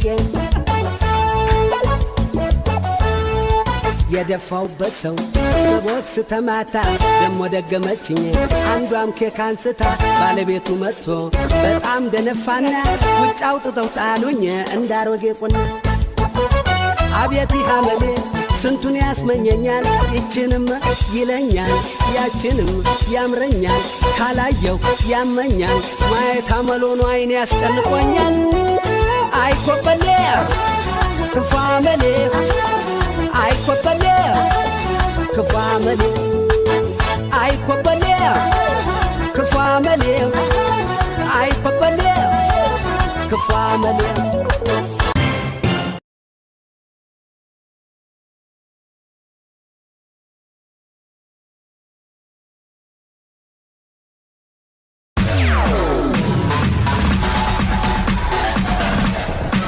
አድርጌ የደፋውበት ሰው በቦክስ ተማታ ደሞ ደገመችኝ አንዷም ኬክ አንስታ ባለቤቱ መጥቶ በጣም ደነፋና ውጭ አውጥተው ጣሉኝ እንዳሮጌ ቁና አቤት ሐመሌ ስንቱን ያስመኘኛል ይችንም ይለኛል ያችንም ያምረኛል ካላየው ያመኛል ማየት አመሎኑ አይኔ ያስጨንቆኛል አይኮበሌ ክፉ አመሌ አይኮበሌ ክፉ አመሌ አይኮበሌ ክፉ አመሌ አይኮበሌ ክፉ አመሌ